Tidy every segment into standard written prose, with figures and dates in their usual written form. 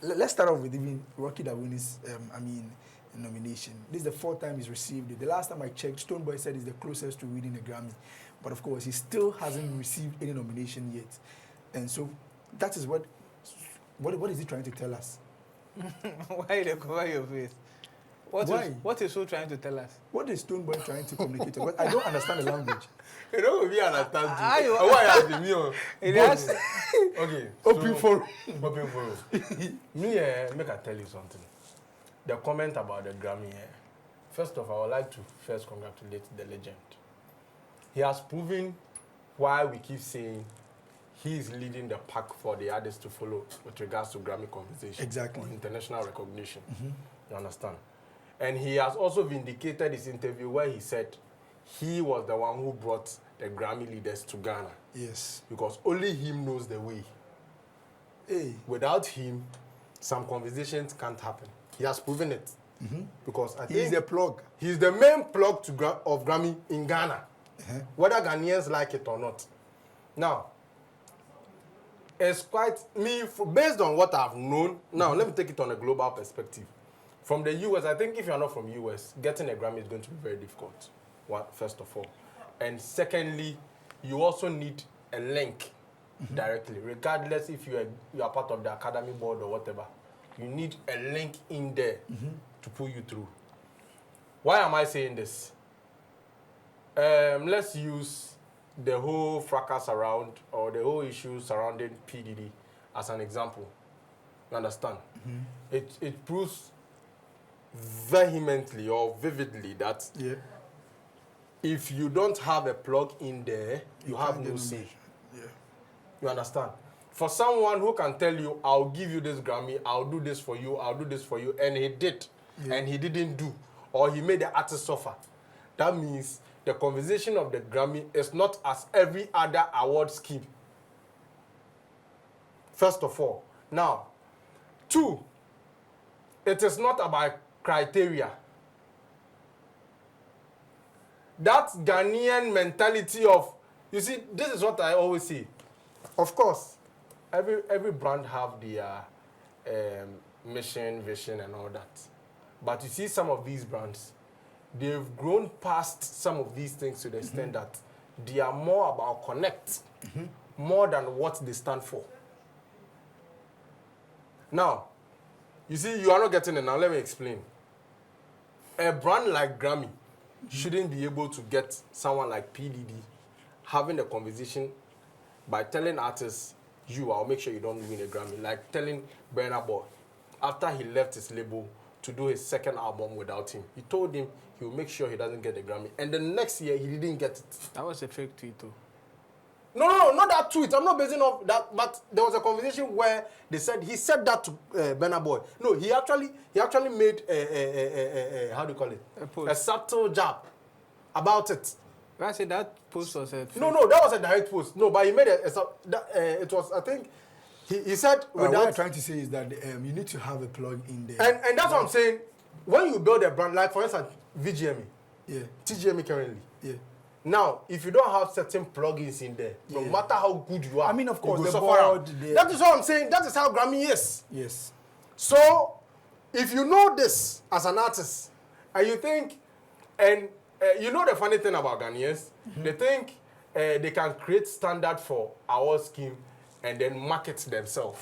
let's start off with even Rocky Dawuni's, nomination. This is the 4th time he's received it. The last time I checked, Stonebwoy said he's the closest to winning a Grammy. But of course, he still hasn't received any nomination yet. And so that is what is he trying to tell us? Why they cover your face? What is he trying to tell us? What is Stonebwoy trying to communicate? But I don't understand the language. You don't really understand you. Why are you me? Okay. Open forum. Open forum. Me, make I tell you something. The comment about the Grammy, first of all, I would like to first congratulate the legend. He has proven why we keep saying he is leading the pack for the others to follow with regards to Grammy conversation. Exactly. International recognition. You understand? And he has also vindicated his interview where he said he was the one who brought the Grammy leaders to Ghana. Yes. Because only him knows the way. Hey. Without him, some conversations can't happen. He has proven it. Because I think he's the plug. He's the main plug of Grammy in Ghana. Whether Ghanaians like it or not. Now, it's quite based on what I've known. Now, let me take it on a global perspective. From the US, I think if you're not from US, getting a Grammy is going to be very difficult. First of all. And secondly, you also need a link directly, regardless if you are part of the academy board or whatever. You need a link in there to pull you through. Why am I saying this? Let's use the whole fracas around or the whole issue surrounding PDD as an example. You understand? It proves vehemently or vividly that if you don't have a plug in there, you have no say. You understand? For someone who can tell you, I'll give you this Grammy, I'll do this for you, I'll do this for you, and he did, and he didn't do, or he made the artist suffer, that means the conversation of the Grammy is not as every other award scheme. First of all. Now, 2, it is not about criteria. That Ghanaian mentality of, you see, this is what I always say. Of course, every brand have their mission, vision, and all that. But you see some of these brands, they've grown past some of these things to the extent that they are more about connect, more than what they stand for. Now, you see, you are not getting it now. Let me explain. A brand like Grammy shouldn't be able to get someone like PDD having a conversation by telling artists, I'll make sure you don't win a Grammy. Like telling Burna Boy, after he left his label to do his second album without him, he told him he will make sure he doesn't get the Grammy. And the next year, he didn't get it. That was a fake tweet, too. No, not that tweet. I'm not basing off that. But there was a conversation where he said that to Burna Boy. No, he actually made a how do you call it? A subtle jab about it. I said that post was a... No, that was a direct post. No, but he made it was, I think, he said... what I'm trying to say is that you need to have a plug in there. And that's what I'm saying. When you build a brand, like for instance, VGME. Yeah. TGME currently. Yeah. Now, if you don't have certain plugins in there, no matter how good you are... I mean, of course, the board... That is what I'm saying. That is how Grammy is. Yes. So, if you know this as an artist, and you think... And you know the funny thing about Ghanaians? They think they can create standard for our scheme and then market themselves.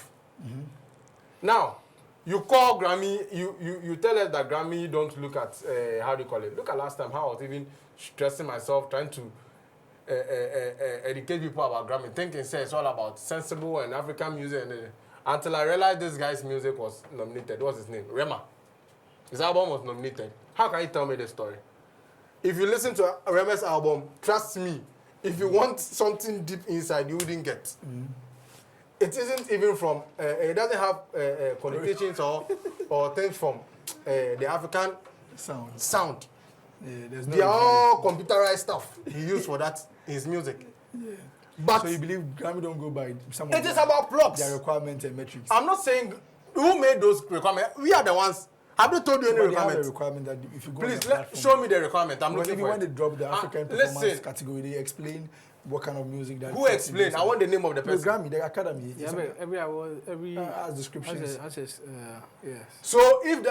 Now, you call Grammy, you tell us that Grammy don't look at, how do you call it? Look at last time how I was even stressing myself, trying to educate people about Grammy, thinking it's all about sensible and African music. Until I realized this guy's music was nominated. What's his name? Rema. His album was nominated. How can you tell me this story? If you listen to Rema's album, trust me, if you want something deep inside, you wouldn't get. It isn't even from, it doesn't have connotations or things from the African sound. Yeah, they are all computerized stuff he used for that, his music. Yeah. But so you believe Grammy don't go by some of it is about plugs. Their requirements and metrics. I'm not saying who made those requirements. We are the ones. Have they told you any requirement? They have a requirement that if you go please show me the requirement. I'm looking for when they drop the African performance category, they explain what kind of music that. Who explained? I want the name of the person. Grammy, the Academy. Yeah, every award, every has descriptions. Yes. So if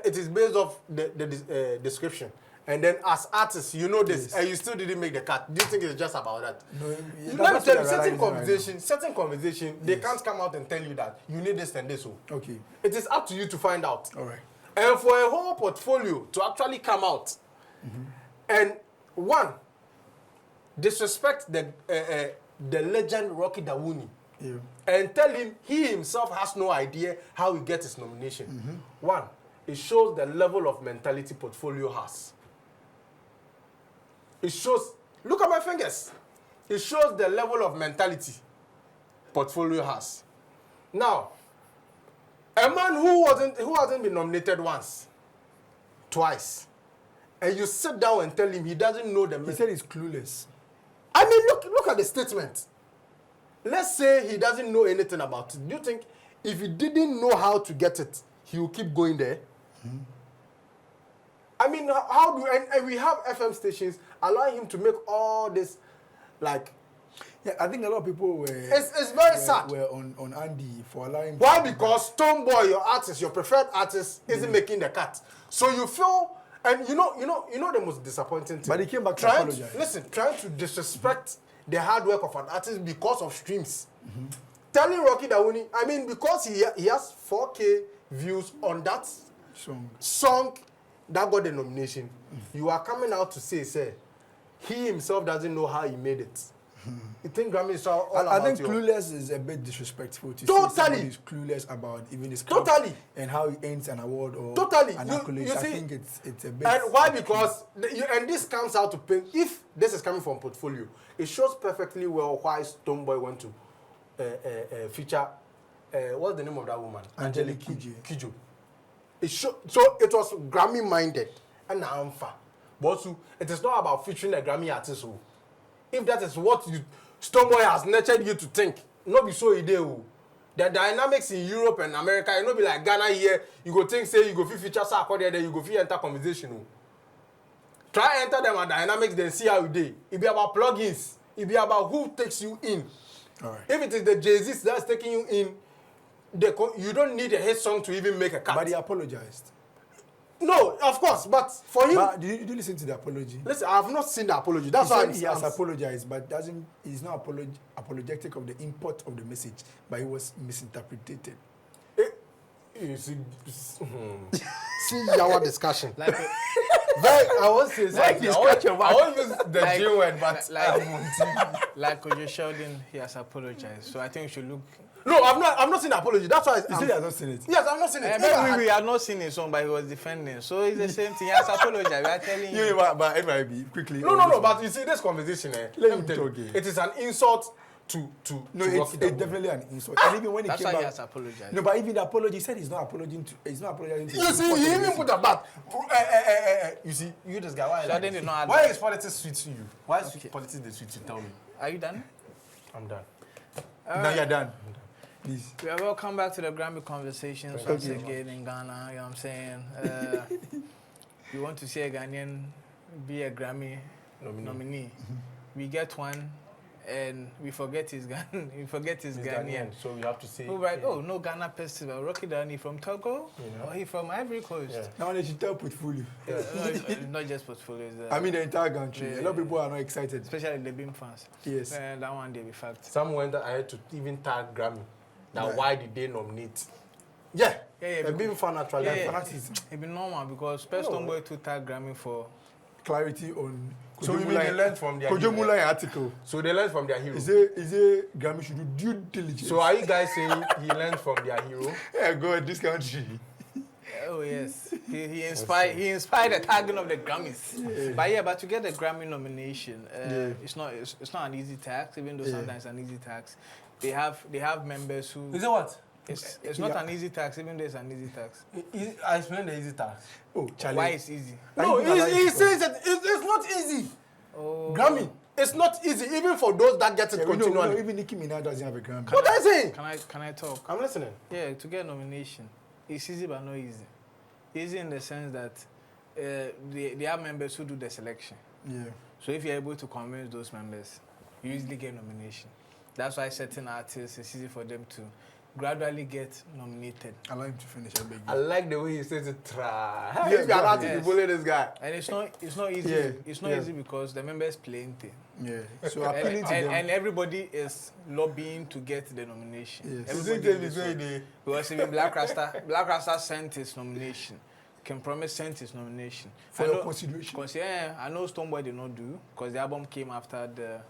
it is based off the description, and then as artists, you know this, and you still didn't make the cut, do you think it's just about that? No, let me tell you, certain conversation, they can't come out and tell you that you need this and this. Okay. It is up to you to find out. All right. And for a whole portfolio to actually come out, and one, disrespect the legend Rocky Dawuni, and tell him he himself has no idea how he gets his nomination. One, it shows the level of mentality portfolio has. It shows, look at my fingers. It shows the level of mentality portfolio has. Now, a man who hasn't been nominated once, twice, and you sit down and tell him he doesn't know the. He said he's clueless. I mean, look at the statement. Let's say he doesn't know anything about it. Do you think if he didn't know how to get it, he will keep going there? I mean, how do and we have FM stations allowing him to make all this, like. Yeah, I think a lot of people were. It's very sad. Were on Andy for allowing. Why? Because Stonebwoy, your artist, your preferred artist, isn't making the cut. So you feel, and you know the most disappointing thing. But he came back to apologize. Trying to disrespect the hard work of an artist because of streams. Telling Rocky Dawuni, I mean, because he has 4K views on that song that got the nomination, you are coming out to say he himself doesn't know how he made it. You think Grammy is all about I think clueless is a bit disrespectful to say somebody is clueless about even his craft and how he earns an award or an accolade. I think it's a bit. And why? Because and this comes out to paint. If this is coming from portfolio, it shows perfectly well why Stonebwoy went to feature. What's the name of that woman? Angelique Kidjo. So it was Grammy minded and Amfa. But it is not about featuring a Grammy artist. If that is what Stonebwoy has nurtured you to think, not be so ideal. The dynamics in Europe and America, you know, be like Ghana here. You go think, say you go feature Sarko there, then you go enter conversation. Try enter them at dynamics, then see how you do. It be about plugins. It be about who takes you in. All right. If it is the Jay-Z that's taking you in, you don't need a hit song to even make a cut. But he apologized. No, of course, but for him. But did you listen to the apology? Listen, I have not seen the apology. That's why he has apologized, but he's not apologetic of the import of the message, but he was misinterpreted. You see, our discussion. Like I won't say something. I won't use the G word, but like Ojo Sheldon, he has apologized. So I think we should look. No, I've not seen the apology. That's why he said he has not seen it. Yes, I've not seen it. Maybe we have not seen his song, but he was defending. So it's the same thing. He has apologized. We are telling you. But NYB, quickly. No. But you see, this conversation, let me tell you, it is an insult to it's definitely an insult. And even when he That's came why back, he has apologized. No, but even the apology, he said he's not apologizing to. You see, he even put a bat. You see, you this guy. Why is politics sweet to you? Why is politics the sweet to tell me? Are you done? I'm done. Now you're done. Please. We are welcome back to the Grammy conversations once again in Ghana. You know what I'm saying? We want to see a Ghanaian be a Grammy nominee. We get one, and we forget his Ghanaian. So we have to say. Oh, no Ghana festival. Rocky Dawuni from Togo, or he from Ivory Coast. Yeah. Now they should tell portfolio. Not just portfolio. I mean the entire country. A lot of people are not excited, especially the BIM fans. Yes. That one day be fact. Some went ahead to even tag Grammy. Now, why did they nominate? A BIM fan actually. Fanaticism. It be normal because Stonebwoy to tag Grammy for clarity on. So you mean they learned from their hero? Article. So they learned from their hero. Is it Grammy should do due diligence? So are you guys saying he learned from their hero? Yeah, go at this country. Oh yes, he inspired the tagging of the Grammys. But to get the Grammy nomination, it's not an easy task. Even though sometimes it's an easy task, they have members who. Is it what? It's not an easy task. Even though it's an easy task. I explain the easy task. Oh, Charlie. Why it's easy? No, he says that it's not easy. Oh. Grammy, it's not easy even for those that get it continually. No, even Nicki Minaj doesn't have a Grammy. What are you saying? Can I talk? I'm listening. Yeah, to get a nomination, it's easy but not easy. Easy in the sense that they have members who do the selection. Yeah. So if you're able to convince those members, you usually get nomination. That's why certain artists, it's easy for them to gradually get nominated. Allow him to finish. I beg you. I like the way he says it. Try. Yeah, If you're allowed to yes. bully this guy. And it's not easy. Yeah, It's not yeah. easy because the members plenty. Yeah. So appealing to them. And everybody is lobbying to get the nomination. Yes. Everybody is because even Black Rasta sent his nomination. Can Promise sent his nomination. For I your know- consideration. Because I know Stonebwoy did not do because the album came after the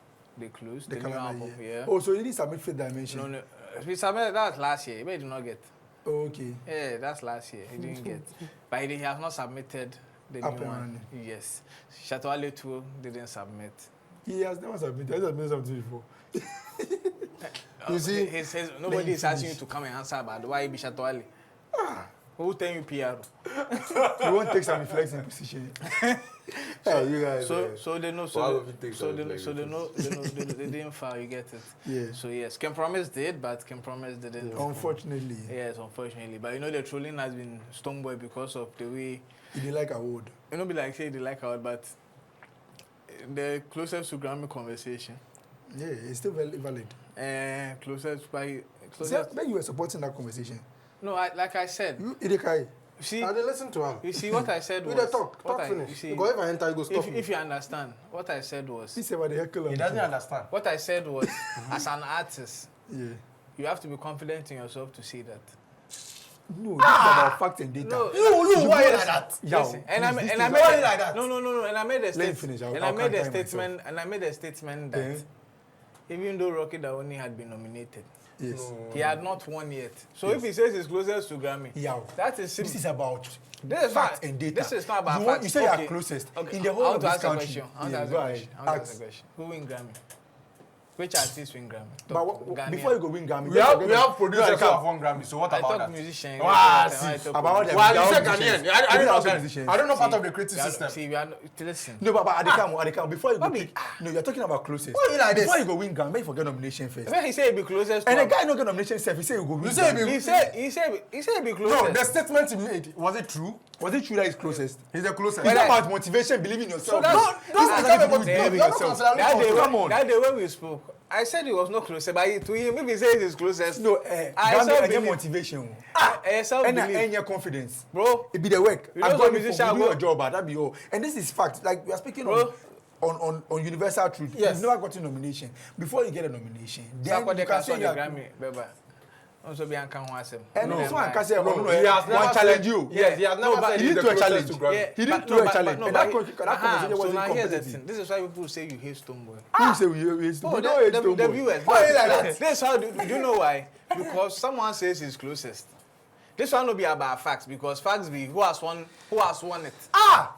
close, the new calendar album. year. Yeah. Oh, so you didn't submit Fifth Dimension? No. We submitted that last year. He did not get. Oh, okay. Yeah, that's last year. He didn't get. But he has not submitted the Up new and one. running. Yes. Shatwale too didn't submit. He has never submitted. He has submitted something before. You see? Nobody is asking you to come and answer about why you be Shatwale. Who tell you PR? You won't take some reflexing position. Hey, you guys. So they know. Why So would we take so some they know. They didn't file. You get it. Yeah. So yes, Can Promise did, but Can Promise didn't. Unfortunately. Yes, unfortunately. But you know the trolling has been Stonebwoy because of the way. He didn't like award. You know, be like say they like out, but the closest to Grammy conversation. Yeah, it's still very valid. Closest by So, closest. then you were supporting that conversation. No, like I said. You, Idekai. See, I didn't listen to him. you see what I said We was. dey talk finish. You see, Because if I enter, you go stop me. if you understand, what I said was. He said about the heckle. He doesn't understand. What I said was, as an artist, Yeah. you have to be confident in yourself to say that. No, this is about fact and data. No, You, why like that? Yo, listen, and I please, made this Why like that? No, and I made a Let me statement. finish. And I'll I made a clarify statement. And I made a statement that even though Rocky Dawuni had been nominated, Yes. he had not won yet. So if he says he's closest to Grammy, Yeah. that is This is about This is facts not- and data. this is not about you want, facts. You say you Okay. are closest. Okay. In the I whole want of to this ask a country. question. I want to Yeah, ask a go question. ahead. I want to ask a Ask. question. Who win Grammy? Which artist win Grammy? But Ghanaian. before you go win Grammy, We have producers who have won Grammy, so what I about talk that? musician. Wow, about them. Well, They you are said musicians. Ghanaian. I They don't are know also that. musicians. I don't know part of the creative We are, system. see, we are listen. No, but at the time, before you go Bobby. pick, no, you're talking about closest. Why you like this? Before you go win Grammy, make you forget nomination first. When he say he be closest And to the guy not get nomination self, he say you go win. You say Grammy. he said he be closest. No, the statement he made, was it true? Was it true that he's closest? He's the closest. It's not Well, about motivation, believing in yourself. that's- This don't has talk nothing to do about with it. believing in You're not yourself. considering- That day, Come on. that day when we spoke, I said he was not closest, but to him, if he says he's closest, No, I Grammy self and your believe. motivation. Self And believe, your confidence. bro. It be the work. You know I've some got it for musician you do go- your job, but that be all. And this is fact. Like we are speaking Bro. on universal truth. Yes. You've never gotten nomination. Before you get a nomination, So then they you can say the you are. Grammy, beba. Also be an can wasem. And No. this one can say, No, no, he has never one challenge said- you. Yes, he has never but said he he's didn't the do a closest challenge. to Grammy. He didn't do a challenge. And that conversation so wasn't now here's the competitive. thing. This is why people say you hate Stonebwoy. Who say we hate Oh, we don't hate the Stonebwoy. viewers. Why you like that? This how do you know why? Because someone says he's closest. This one will be about facts because facts be who has won it.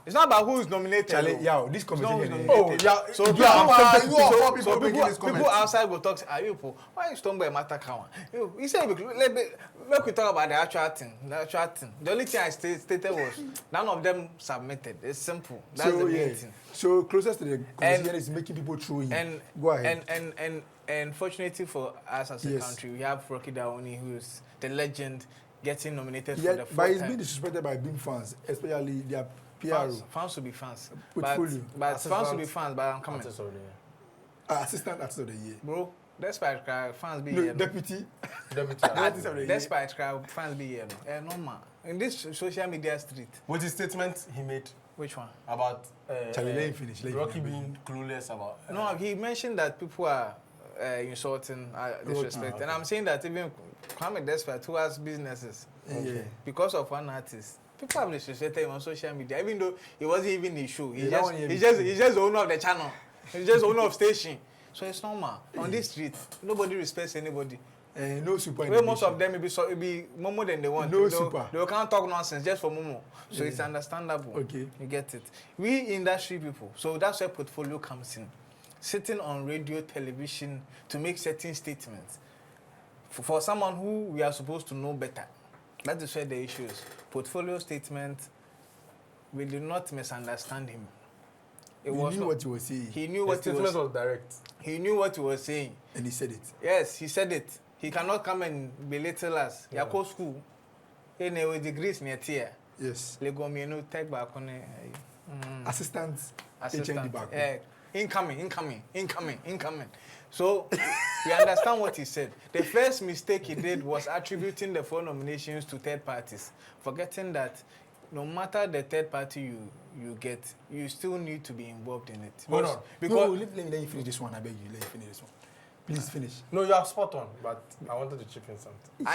It's not about who is nominated. Charlie, though. yeah, this It's not who is conversation. nominated. Oh, yeah. So You people are- are you are four people so making this comment. people outside will talk. Are you people? Why is Stonebwoy matter kawan? He said let me talk about the actual thing. The only thing I stated was none of them submitted. It's simple. That's the main thing. So closest to the conversation is making people throw in. Go ahead. And fortunately for us as a Yes. country, we have Rocky Dawuni, who is the legend, getting nominated for Yeah, the but fourth he's time. being disrespected by being fans, especially their PRO. Fans will be fans. Portfolio. But fans will be fans, but I'm coming. Artist of the year. Assistant artist of the year. Bro, despite cry, fans be No, here. deputy. Deputy Artist artist. of the year. Despite cry, fans be here. Normal. In this social media street, With the statement he made which one? about Charlie, let him finish. Let him Rocky finish. being clueless about. No, he mentioned that people are insulting, disrespect. okay. And I'm saying that even Kwame Despite, who has businesses, Yeah. because of one artist, people have disrespected him on social media, even though it wasn't even his show. Yeah, that one here He's is- just the owner of the channel. He's just the owner of station. So it's normal. On this street, nobody respects anybody. No super. Where most of them will be Momo than they want. No They'll- super. They can't talk nonsense just for Momo. So it's understandable. Okay. You get it. We industry people, so that's where portfolio comes in. Sitting on radio, television to make certain statements. For someone who we are supposed to know better. That is where the issue is. Portfolio statement, we did not misunderstand him. He knew what he was saying, He knew The what he statement was. was direct. He knew what he was saying. and he said it. Yes, he said it. He cannot come and belittle us. Yeah. Yako school. With degrees near tier. Yes. Lego me no tech back on Assistant. assistant. HND back. incoming. So we understand what he said. The first mistake he did was attributing the 4 nominations to third parties, forgetting that no matter the third party you get, you still need to be involved in it. Hold on. Because let me finish this one. I beg you, let me finish this one. Please finish. No, you are spot on, but I wanted to chip in something.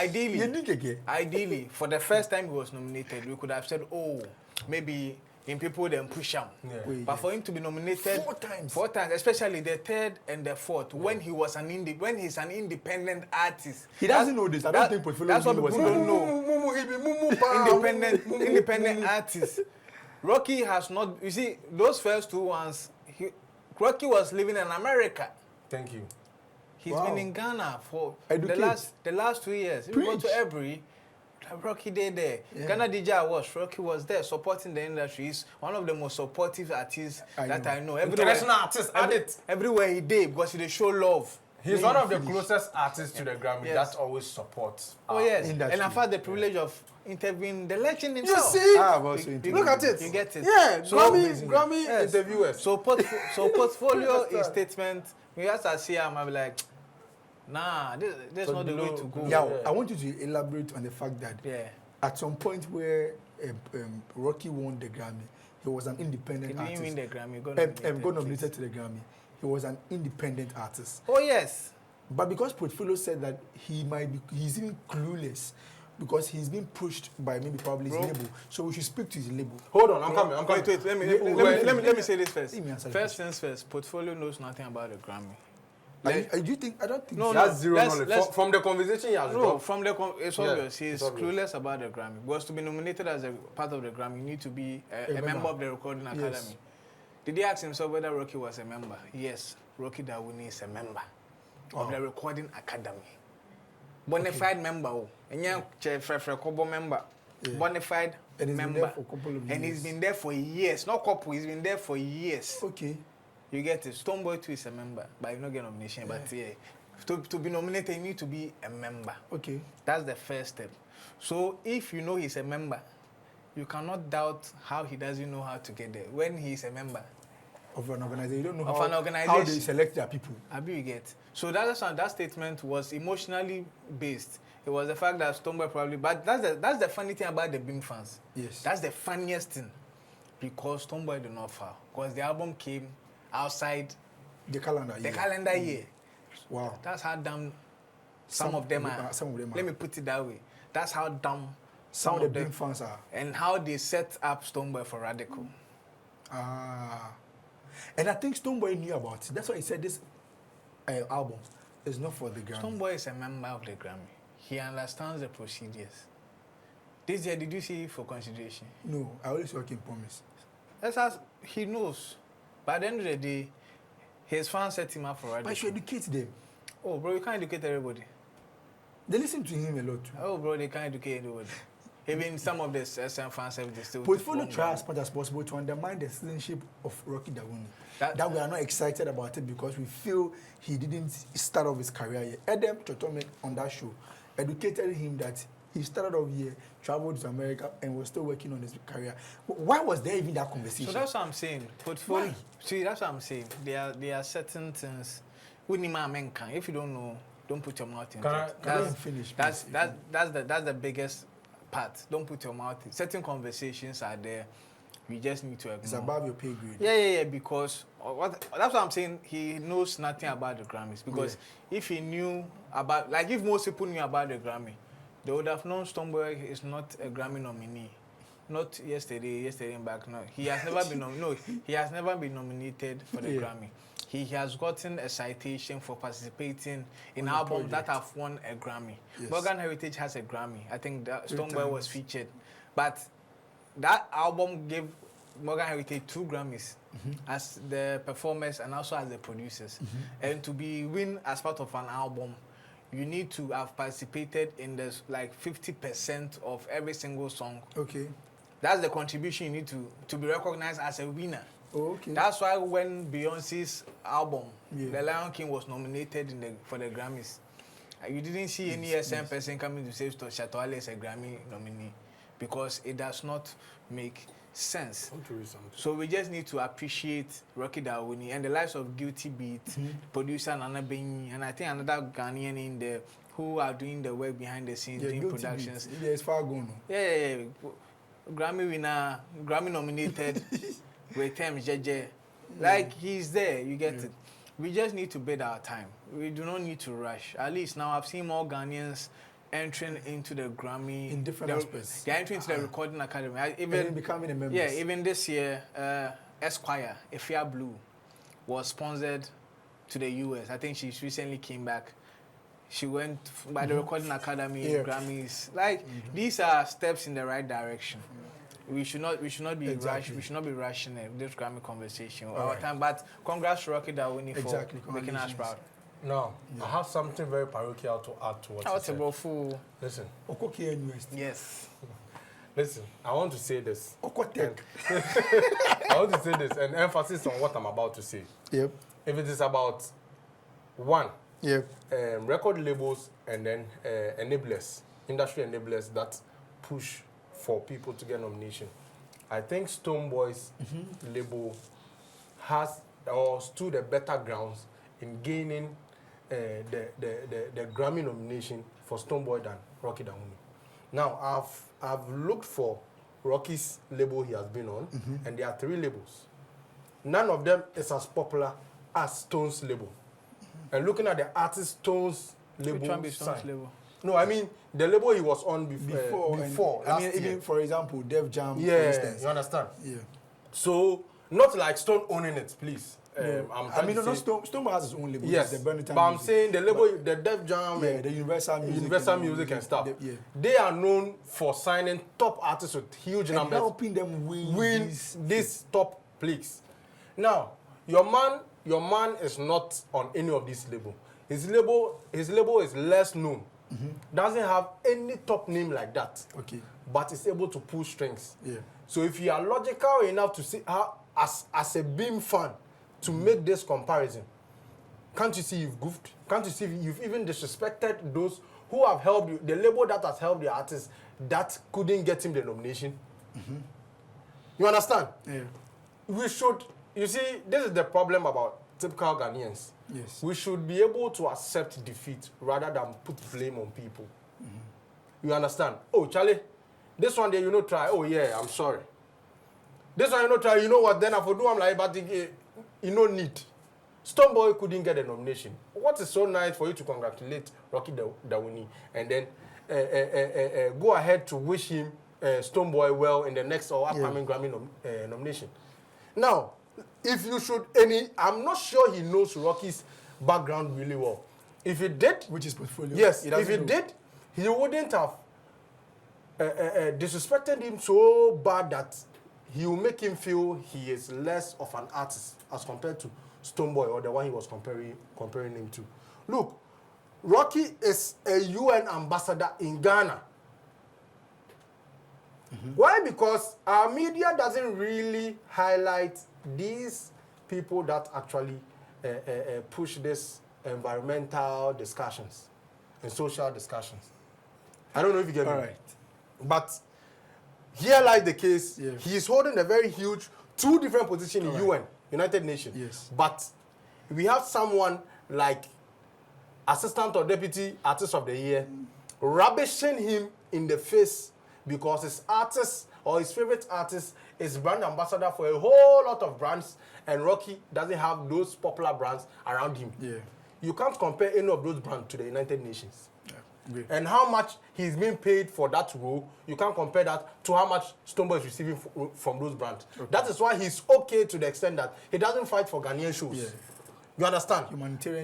Ideally, for the first time he was nominated, we could have said, oh, maybe in people then push him. Yeah. But for him to be nominated 4 times, especially the third and the fourth, when he's an independent artist. He doesn't know this. I don't think Portfolio that's what people don't know. Independent artist. Rocky has not. You see, those first 2 ones, Rocky was living in America. Thank you. He's been in Ghana for Educate. the last 2 years. If you go to Every, Rocky there. Yeah. Ghana DJ Awards, Rocky was there supporting the industry. He's one of the most supportive artists I know. International artist, everywhere he did, because he show love. He's one of the closest artists to the Grammy that always supports. Industry. And I've had the privilege of interviewing the legend himself. You see? Look at it. You get it. Yeah, so Grammy interviewers. So portfolio is statement. We have to see him. I'm like, nah, this not the way to go. Yeah, I want you to elaborate on the fact that at some point where Rocky won the Grammy, he was an independent artist. He didn't win the Grammy. Got nominated to the Grammy. He was an independent artist. Oh yes. But because Portfolio said that he's even clueless because he's being pushed by maybe probably his label. So we should speak to his label. Hold on, I'm coming. Wait. Let me say this first. First things first. Portfolio knows nothing about the Grammy. Do you think? I don't think. No, he has zero knowledge. From the conversation he has it's obvious. He's clueless about the Grammy. Because to be nominated as a part of the Grammy, you need to be a member of the Recording Academy. Yes. Did he ask himself whether Rocky was a member? Yes, Rocky Dawuni is a member of the Recording Academy. Bonafide member. Member. Bonafide member. And he's been there for years. Not couple, he's been there for years. Okay. You get it. Stonebwoy too is a member, but you don't get nomination. But to be nominated, you need to be a member. Okay. That's the first step. So if you know he's a member, you cannot doubt how he doesn't know how to get there. When he's a member of an organization, you don't know how they select their people. You get. So that statement was emotionally based. It was the fact that Stonebwoy probably, but that's the funny thing about the Bing fans. Yes. That's the funniest thing, because Stonebwoy did not fall, because the album came outside the calendar year. Calendar year. Wow. That's how dumb some of them are. Let me put it that way. That's how dumb some of the Bing fans are. And how they set up Stonebwoy for Radical. And I think Stonebwoy knew about it. That's why he said this album is not for the Grammy. Stonebwoy is a member of the Grammy. He understands the procedures. This year, did you see for consideration? No, I always work in promise. He knows. By the end of the day, his fans set him up for Radical. But you educate them. Oh, bro, you can't educate everybody. They listen to him a lot too. Oh, bro, they can't educate everybody. Even some of the SM fans have still. Portfolio try as much as possible to undermine the citizenship of Rocky Dawuni. That we are not excited about it because we feel he didn't start off his career yet. Adam Chotome on that show educated him that he started off here, traveled to America, and was still working on his career. Why was there even that conversation? So that's what I'm saying. Portfolio. Why? See, that's what I'm saying. There are certain things. If you don't know, don't put your mouth in it. That's the biggest part. Don't put your mouth in. Certain conversations are there. We just need to ignore. It's above your pay grade. Yeah. Because that's what I'm saying. He knows nothing about the Grammys. Because if he knew about, like if most people knew about the Grammy, they would have known Stonebwoy is not a Grammy nominee. Not yesterday and back. No, he has never been. He has never been nominated for the Grammy. He has gotten a citation for participating in albums that have won a Grammy. Yes. Morgan Heritage has a Grammy. I think that Stonebwoy was featured, but that album gave Morgan Heritage 2 Grammys as the performers and also as the producers. And to be win as part of an album, you need to have participated in the 50% of every single song. Okay. That's the contribution you need to be recognized as a winner. Oh, okay. That's why when Beyonce's album, The Lion King, was nominated for the Grammys, you didn't see any SM person coming to say Shatawale is a Grammy nominee, because it does not make sense. something. So we just need to appreciate Rocky Dawuni and the likes of Guilty Beat, producer Nana Benyi, and I think another Ghanaian in there who are doing the work behind the scenes, doing productions. Yeah, it's far gone. Yeah. Grammy winner, Grammy nominated with Thames JJ. Like he's there, you get it. We just need to bid our time. We do not need to rush. At least now I've seen more Ghanaians entering into the Grammy in different aspects. They're entering into the recording academy. Even becoming a member. Yeah, even this year, Esquire, Efia Blue, was sponsored to the US. I think she recently came back. She went by the recording academy, Grammys. Like these are steps in the right direction. We should not be rushing. We should not be rushing this Grammy conversation our time. But congrats to Rocky Dawuni for making us proud. Now, I have something very parochial to add to what you said. Listen. Yes. Listen, I want to say this. I want to say this and emphasis on what I'm about to say. Yep. If it is about one, record labels and then enablers, industry enablers that push for people to get nomination, I think Stonebwoy's label has or stood a better grounds in gaining the Grammy nomination for Stonebwoy than Rocky Dawuni. Now, I've looked for Rocky's label he has been on, and there are 3 labels. None of them is as popular as Stone's label. And looking at the artist Stone's label, which one be Stone's label? No, I mean the label he was on before. I mean, even for example, Def Jam. Yeah, for instance. you understand? Yeah. So not like Stone owning it, please. Stone has his own label. Yes, but I'm saying the label, the Def Jam, the Universal Music and stuff. They are known for signing top artists with huge numbers, helping them win these top plaques. Now, your man is not on any of these labels. His label is less known. Doesn't have any top name like that. Okay. But is able to pull strings. Yeah. So if you are logical enough to see how, as a Beam fan, to make this comparison, can't you see you've goofed? Can't you see you've even disrespected those who have helped you, the label that has helped the artist that couldn't get him the nomination? You understand? Yeah. We should, you see, this is the problem about typical Ghanaians. Yes. We should be able to accept defeat rather than put blame on people. You understand? Oh, Charlie, this one there you know try. Oh yeah, I'm sorry. This one you know try. You know what? Then I for do I'm like, but you know need. Stonebwoy couldn't get a nomination. What is so nice for you to congratulate Rocky Dawuni and then go ahead to wish him Stonebwoy well in the next or upcoming Grammy nomination. Now, if you should I'm not sure he knows Rocky's background really well. If he did, which is portfolio. Yes, if he did, he wouldn't have disrespected him so bad that he will make him feel he is less of an artist as compared to Stonebwoy or the one he was comparing him to. Look, Rocky is a UN ambassador in Ghana. Why? Because our media doesn't really highlight these people that actually push this environmental discussions and social discussions. I don't know if you get me. Right. But here lies the case. Yeah. He is holding a very huge 2 different positions in UN, United Nations. Yes. But we have someone like Assistant or Deputy Artist of the Year rubbishing him in the face because his artist or his favorite artist is brand ambassador for a whole lot of brands, and Rocky doesn't have those popular brands around him. Yeah. You can't compare any of those brands to the United Nations. Yeah. And how much he's being paid for that role, you can't compare that to how much Stonebwoy is receiving from those brands. Okay. That is why he's okay to the extent that he doesn't fight for Ghanaian shows. Yeah. You understand? Humanitarian